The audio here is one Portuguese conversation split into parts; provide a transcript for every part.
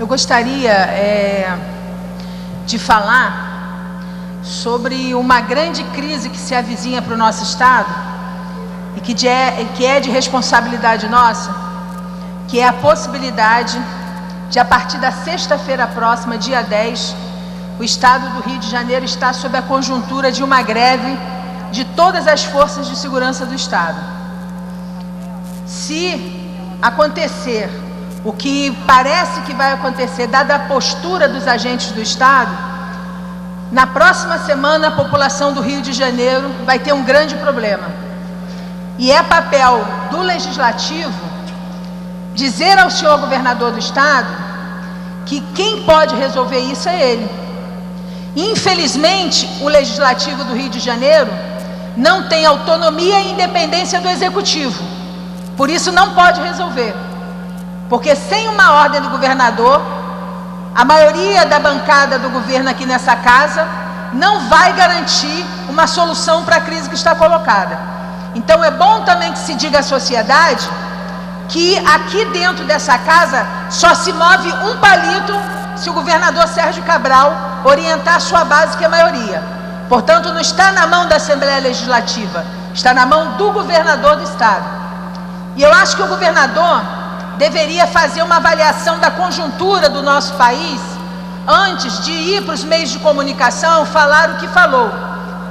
Eu gostaria de falar sobre uma grande crise que se avizinha para o nosso estado e que é de responsabilidade nossa, que é a possibilidade de, a partir da sexta-feira próxima, dia 10, o estado do Rio de Janeiro está sob a conjuntura de uma greve de todas as forças de segurança do estado. Se acontecer o que parece que vai acontecer, dada a postura dos agentes do estado, na próxima semana a população do Rio de Janeiro vai ter um grande problema. E é papel do legislativo dizer ao senhor governador do estado que quem pode resolver isso é ele. Infelizmente, o legislativo do Rio de Janeiro não tem autonomia e independência do executivo, por isso não pode resolver, porque sem uma ordem do governador, a maioria da bancada do governo aqui nessa casa não vai garantir uma solução para a crise que está colocada. Então é bom também que se diga à sociedade que aqui dentro dessa casa só se move um palito se o governador Sérgio Cabral orientar a sua base, que é a maioria. Portanto, não está na mão da Assembleia Legislativa, está na mão do governador do estado. E eu acho que o governador deveria fazer uma avaliação da conjuntura do nosso país antes de ir para os meios de comunicação falar o que falou,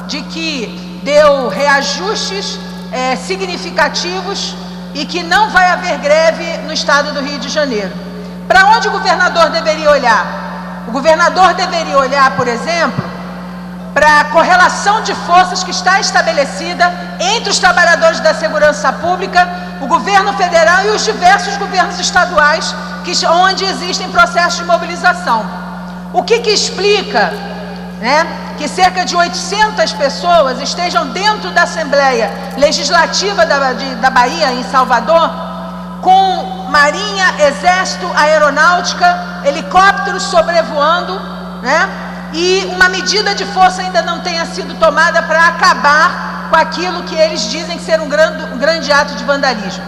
de que deu reajustes significativos e que não vai haver greve no estado do Rio de Janeiro. Para onde o governador deveria olhar? O governador deveria olhar, por exemplo, para a correlação de forças que está estabelecida entre os trabalhadores da segurança pública, o governo federal e os diversos governos estaduais onde existem processos de mobilização. O que explica, que cerca de 800 pessoas estejam dentro da Assembleia Legislativa da Bahia, em Salvador, com Marinha, Exército, Aeronáutica, helicópteros sobrevoando, e uma medida de força ainda não tenha sido tomada para acabar com aquilo que eles dizem ser um grande ato de vandalismo.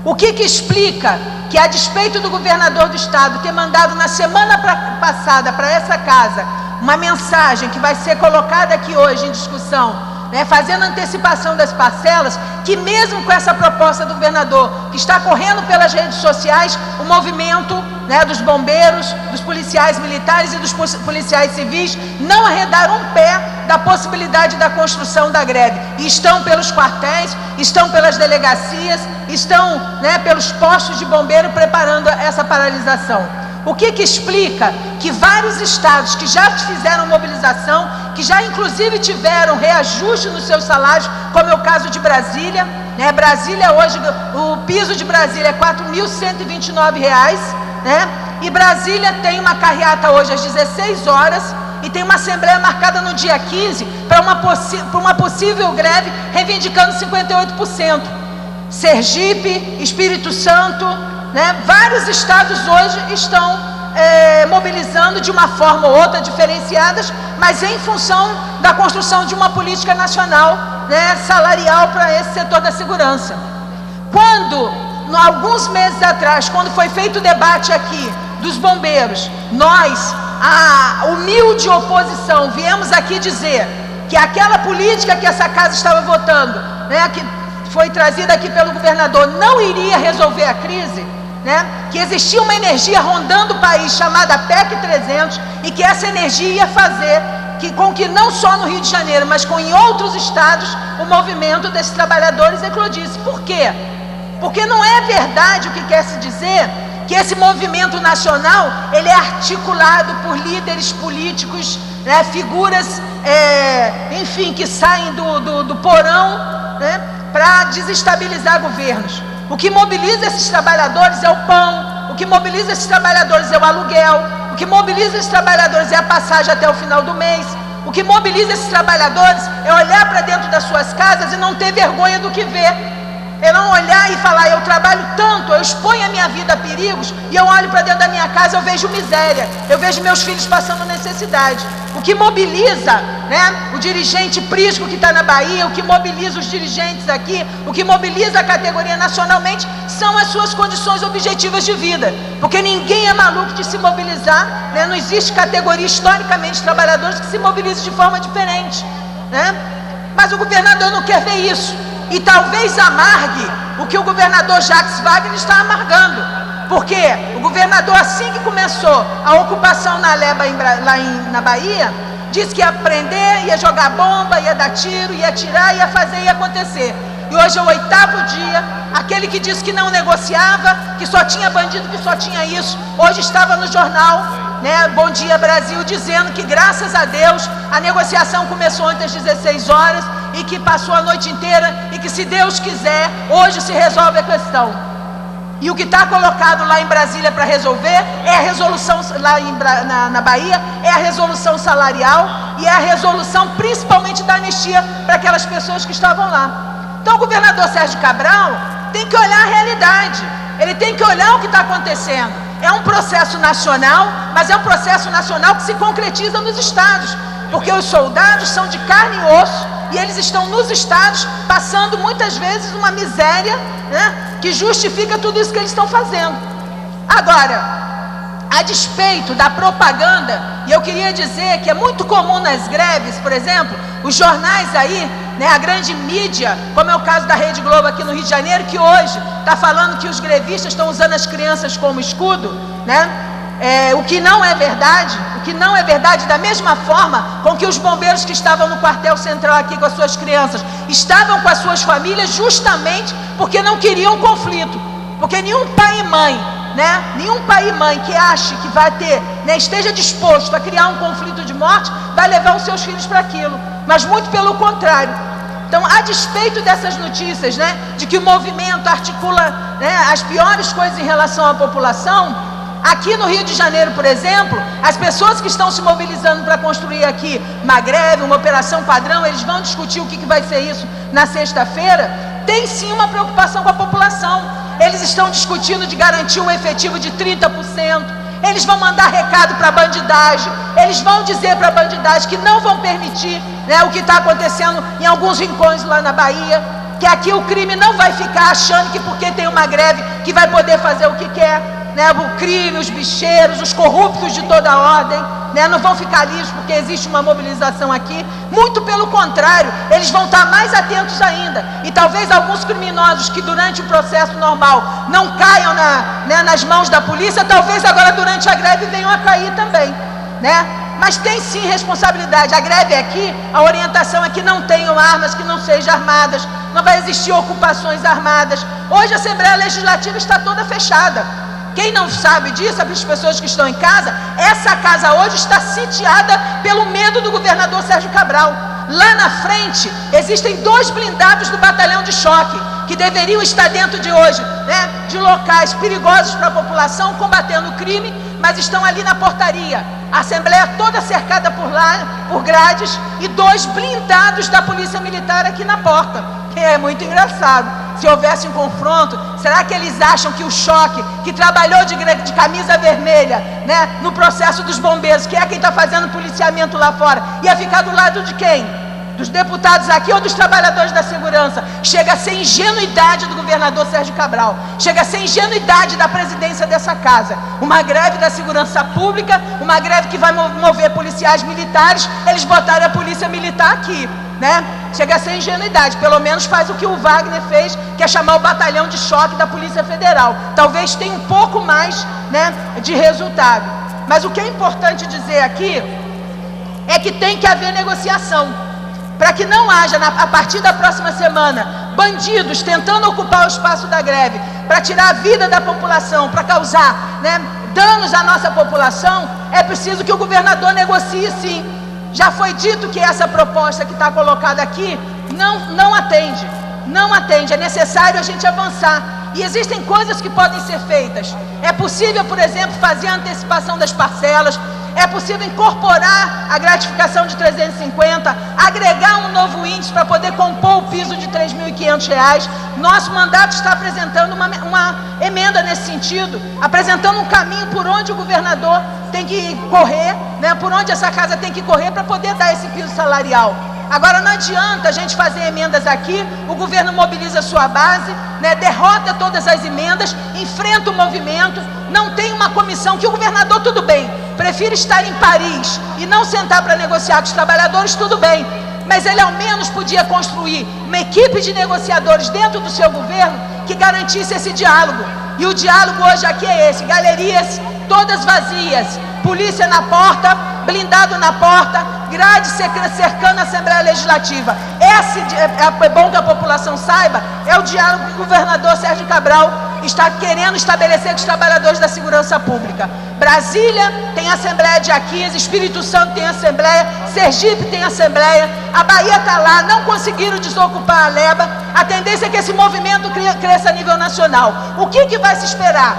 O que explica que, a despeito do governador do estado ter mandado na semana passada para essa casa uma mensagem que vai ser colocada aqui hoje em discussão, fazendo antecipação das parcelas, que mesmo com essa proposta do governador, que está correndo pelas redes sociais, o movimento dos bombeiros, dos policiais militares e dos policiais civis não arredaram um pé da possibilidade da construção da greve. E estão pelos quartéis, estão pelas delegacias, estão pelos postos de bombeiro preparando essa paralisação. O que explica que vários estados que já fizeram mobilização, que já inclusive tiveram reajuste nos seus salários, como é o caso de Brasília, Brasília hoje, o piso de Brasília é R$ 4.129, e Brasília tem uma carreata hoje às 16 horas e tem uma assembleia marcada no dia 15 para uma possível greve reivindicando 58%. Sergipe, Espírito Santo, vários estados hoje estão mobilizando de uma forma ou outra, diferenciadas, mas em função da construção de uma política nacional salarial para esse setor da segurança. Alguns meses atrás, quando foi feito o debate aqui dos bombeiros, nós, a humilde oposição, viemos aqui dizer que aquela política que essa casa estava votando, que foi trazida aqui pelo governador, não iria resolver a crise, que existia uma energia rondando o país chamada PEC 300 e que essa energia ia fazer com que não só no Rio de Janeiro, mas em outros estados, o movimento desses trabalhadores eclodisse. Por quê? Porque não é verdade o que quer se dizer que esse movimento nacional ele é articulado por líderes políticos, figuras, enfim, que saem do porão, para desestabilizar governos. O que mobiliza esses trabalhadores é o pão, o que mobiliza esses trabalhadores é o aluguel, o que mobiliza esses trabalhadores é a passagem até o final do mês, o que mobiliza esses trabalhadores é olhar para dentro das suas casas e não ter vergonha do que vê. É não olhar e falar, eu trabalho tanto, eu exponho a minha vida a perigos, e eu olho para dentro da minha casa, eu vejo miséria, eu vejo meus filhos passando necessidade. O que mobiliza, né, o dirigente Prisco que está na Bahia, o que mobiliza os dirigentes aqui, o que mobiliza a categoria nacionalmente, são as suas condições objetivas de vida. Porque ninguém é maluco de se mobilizar, né? Não existe categoria historicamente de trabalhadores que se mobilizem de forma diferente, né? Mas o governador não quer ver isso. E talvez amargue o que o governador Jacques Wagner está amargando. Porque o governador, assim que começou a ocupação na Leba na Bahia, disse que ia prender, ia jogar bomba, ia dar tiro, ia atirar, ia fazer, ia acontecer. E hoje é o 8º dia. Aquele que disse que não negociava, que só tinha bandido, que só tinha isso, hoje estava no jornal, né, Bom Dia Brasil, dizendo que graças a Deus a negociação começou antes das 16 horas e que passou a noite inteira e que, se Deus quiser, hoje se resolve a questão. E o que está colocado lá em Brasília para resolver é a resolução, lá na Bahia, é a resolução salarial e é a resolução principalmente da anistia para aquelas pessoas que estavam lá. Então o governador Sérgio Cabral tem que olhar a realidade, ele tem que olhar o que está acontecendo. É um processo nacional, mas é um processo nacional que se concretiza nos estados, porque os soldados são de carne e osso e eles estão nos estados passando muitas vezes uma miséria, né, que justifica tudo isso que eles estão fazendo. Agora, a despeito da propaganda, e eu queria dizer que é muito comum nas greves, por exemplo, os jornais aí, né, a grande mídia, como é o caso da Rede Globo aqui no Rio de Janeiro, que hoje está falando que os grevistas estão usando as crianças como escudo, né? O que não é verdade, da mesma forma com que os bombeiros que estavam no quartel central aqui com as suas crianças, estavam com as suas famílias justamente porque não queriam conflito, porque nenhum pai e mãe, né, nenhum pai e mãe que ache que vai ter, né, esteja disposto a criar um conflito de morte, vai levar os seus filhos para aquilo, mas muito pelo contrário. Então, a despeito dessas notícias, né, de que o movimento articula, né, as piores coisas em relação à população, aqui no Rio de Janeiro, por exemplo, as pessoas que estão se mobilizando para construir aqui uma greve, uma operação padrão, eles vão discutir o que vai ser isso na sexta-feira, tem sim uma preocupação com a população. Eles estão discutindo de garantir um efetivo de 30%, eles vão mandar recado para a bandidagem, eles vão dizer para a bandidagem que não vão permitir, né, o que está acontecendo em alguns rincões lá na Bahia, que aqui o crime não vai ficar achando que porque tem uma greve que vai poder fazer o que quer, né? O crime, os bicheiros, os corruptos de toda a ordem, né, não vão ficar livres porque existe uma mobilização aqui. Muito pelo contrário, eles vão estar mais atentos ainda. E talvez alguns criminosos que durante o processo normal não caiam nas mãos da polícia, talvez agora durante a greve venham a cair também, né? Mas tem sim responsabilidade. A greve aqui, a orientação é que não tenham armas, que não sejam armadas, não vai existir ocupações armadas. Hoje a Assembleia Legislativa está toda fechada. Quem não sabe disso, as pessoas que estão em casa, essa casa hoje está sitiada pelo medo do governador Sérgio Cabral. Lá na frente, existem 2 blindados do batalhão de choque, que deveriam estar dentro de hoje, né, de locais perigosos para a população, combatendo o crime, mas estão ali na portaria. A Assembleia toda cercada por lá, por grades, e 2 blindados da Polícia Militar aqui na porta, que é muito engraçado. Se houvesse um confronto, será que eles acham que o choque, que trabalhou de camisa vermelha, né, no processo dos bombeiros, que é quem está fazendo policiamento lá fora, ia ficar do lado de quem? Dos deputados aqui ou dos trabalhadores da segurança? Chega a ser ingenuidade do governador Sérgio Cabral, chega a ser ingenuidade da presidência dessa casa. Uma greve da segurança pública, uma greve que vai mover policiais militares, eles botaram a polícia militar aqui, né? Chega a ser ingenuidade. Pelo menos faz o que o Wagner fez, que é chamar o batalhão de choque da Polícia Federal. Talvez tenha um pouco mais, né, de resultado. Mas o que é importante dizer aqui é que tem que haver negociação, para que não haja, a partir da próxima semana, bandidos tentando ocupar o espaço da greve para tirar a vida da população, para causar, né, danos à nossa população. É preciso que o governador negocie sim. Já foi dito que essa proposta que está colocada aqui não atende, é necessário a gente avançar. E existem coisas que podem ser feitas. É possível, por exemplo, fazer a antecipação das parcelas, É possível incorporar a gratificação de 350, agregar um novo índice para poder compor o piso de R$ 3.500. Nosso mandato está apresentando uma emenda nesse sentido, apresentando um caminho por onde o governador tem que correr, né, por onde essa casa tem que correr para poder dar esse piso salarial. Agora não adianta a gente fazer emendas aqui, o governo mobiliza a sua base, né, derrota todas as emendas, enfrenta o movimento, não tem uma comissão, que o governador, tudo bem, prefere estar em Paris e não sentar para negociar com os trabalhadores, tudo bem, mas ele ao menos podia construir uma equipe de negociadores dentro do seu governo que garantisse esse diálogo. E o diálogo hoje aqui é esse: galerias todas vazias, polícia na porta, blindado na porta, grade cercando a Assembleia Legislativa. É bom que a população saiba, é o diálogo que o governador Sérgio Cabral está querendo estabelecer com os trabalhadores da segurança pública. Brasília tem Assembleia dia 15, Espírito Santo tem Assembleia, Sergipe tem Assembleia, a Bahia está lá, não conseguiram desocupar a leba. A tendência é que esse movimento cresça a nível nacional. O que vai se esperar?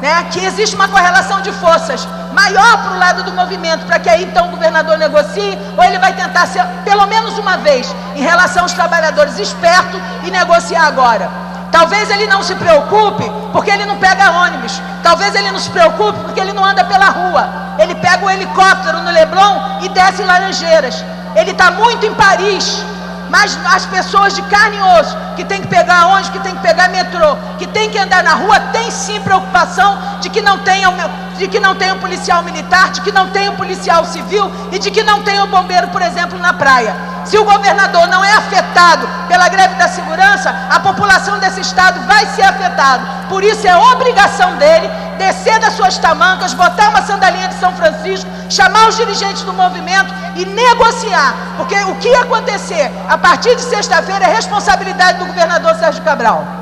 Né? Que existe uma correlação de forças maior para o lado do movimento, para que aí então o governador negocie, ou ele vai tentar ser, pelo menos uma vez, em relação aos trabalhadores, esperto e negociar agora. Talvez ele não se preocupe porque ele não pega ônibus, talvez ele não se preocupe porque ele não anda pela rua, ele pega um helicóptero no Leblon e desce em Laranjeiras. Ele está muito em Paris, mas as pessoas de carne e osso, que tem que pegar ônibus, que tem que pegar metrô, que tem que andar na rua, tem sim preocupação de que não tenha um policial militar, de que não tenha um policial civil e de que não tenha um bombeiro, por exemplo, na praia. Se o governador não é afetado pela greve da segurança, a população desse estado vai ser afetada. Por isso é obrigação dele descer das suas tamancas, botar uma sandalinha de São Francisco, chamar os dirigentes do movimento e negociar, porque o que acontecer a partir de sexta-feira é responsabilidade do governador Sérgio Cabral.